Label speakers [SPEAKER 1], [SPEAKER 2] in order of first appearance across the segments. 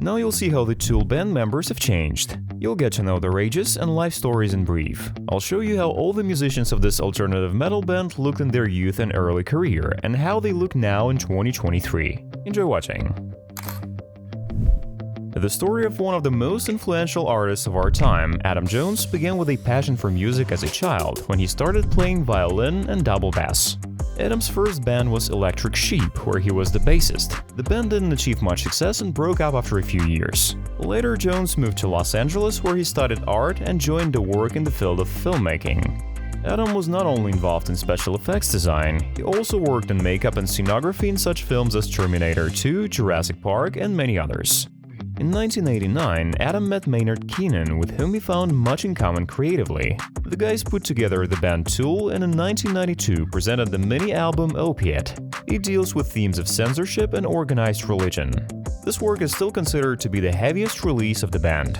[SPEAKER 1] Now you'll see how the Tool band members have changed. You'll get to know their ages and life stories in brief. I'll show you how all the musicians of this alternative metal band looked in their youth and early career, and how they look now in 2023. Enjoy watching. The story of one of the most influential artists of our time, Adam Jones, began with a passion for music as a child when he started playing violin and double bass. Adam's first band was Electric Sheep, where he was the bassist. The band didn't achieve much success and broke up after a few years. Later, Jones moved to Los Angeles, where he studied art and joined to work in the field of filmmaking. Adam was not only involved in special effects design, he also worked in makeup and scenography in such films as Terminator 2, Jurassic Park, and many others. In 1989, Adam met Maynard Keenan, with whom he found much in common creatively. The guys put together the band Tool and in 1992 presented the mini-album Opiate. It deals with themes of censorship and organized religion. This work is still considered to be the heaviest release of the band.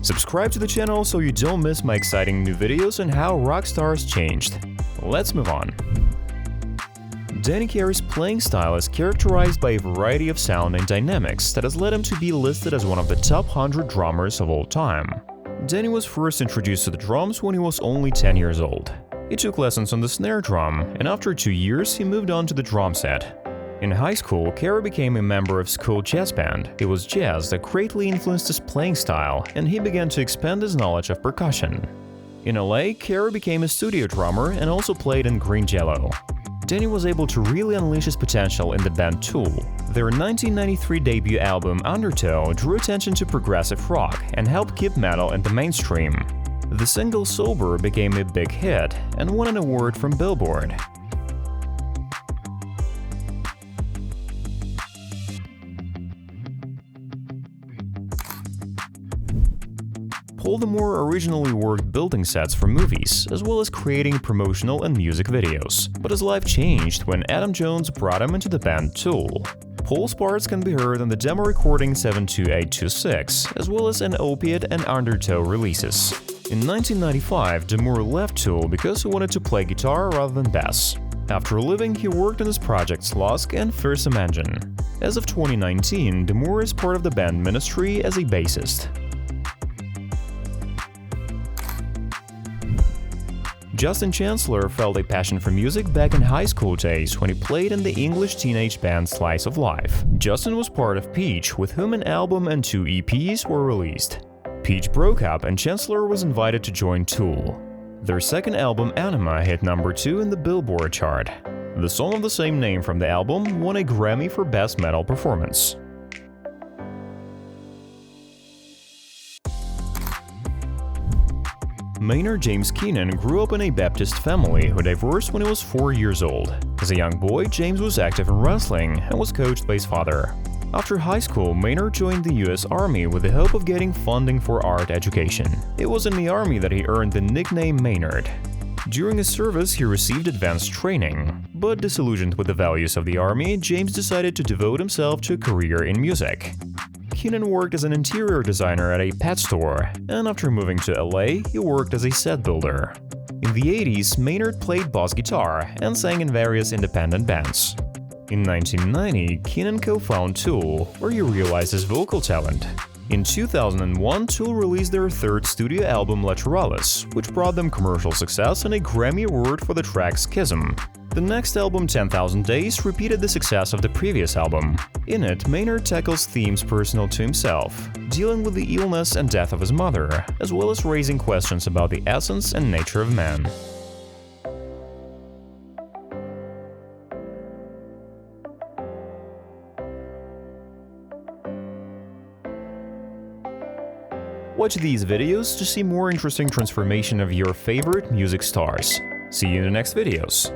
[SPEAKER 1] Subscribe to the channel so you don't miss my exciting new videos on how rock stars changed. Let's move on. Carey's playing style is characterized by a variety of sound and dynamics that has led him to be listed as one of the top 100 drummers of all time. Danny was first introduced to the drums when he was only 10 years old. He took lessons on the snare drum, and after 2 years he moved on to the drum set. In high school, Carey became a member of school jazz band. It was jazz that greatly influenced his playing style, and he began to expand his knowledge of percussion. In LA, Carey became a studio drummer and also played in Green Jello. Danny was able to really unleash his potential in the band Tool. Their 1993 debut album Undertow drew attention to progressive rock and helped keep metal in the mainstream. The single Sober became a big hit and won an award from Billboard. Paul D'Amour originally worked building sets for movies, as well as creating promotional and music videos. But his life changed when Adam Jones brought him into the band Tool. Paul's parts can be heard on the demo recording 72826, as well as in Opiate and Undertow releases. In 1995, D'Amour left Tool because he wanted to play guitar rather than bass. After leaving, he worked on his projects Lusk and Fearsome Engine. As of 2019, D'Amour is part of the band Ministry as a bassist. Justin Chancellor felt a passion for music back in high school days when he played in the English teenage band Slice of Life. Justin was part of Peach, with whom an album and 2 EPs were released. Peach broke up and Chancellor was invited to join Tool. Their second album, Anima, hit number 2 in the Billboard chart. The song of the same name from the album won a Grammy for Best Metal Performance. Maynard James Keenan grew up in a Baptist family who divorced when he was 4 years old. As a young boy, James was active in wrestling and was coached by his father. After high school, Maynard joined the US Army with the hope of getting funding for art education. It was in the Army that he earned the nickname Maynard. During his service, he received advanced training. But disillusioned with the values of the Army, James decided to devote himself to a career in music. Keenan worked as an interior designer at a pet store, and after moving to LA, he worked as a set builder. In the 80s, Maynard played bass guitar and sang in various independent bands. In 1990, Keenan co-founded Tool, where he realized his vocal talent. In 2001, Tool released their third studio album Lateralis, which brought them commercial success and a Grammy Award for the track Schism. The next album, 10,000 Days, repeated the success of the previous album. In it, Maynard tackles themes personal to himself, dealing with the illness and death of his mother, as well as raising questions about the essence and nature of man. Watch these videos to see more interesting transformation of your favorite music stars. See you in the next videos.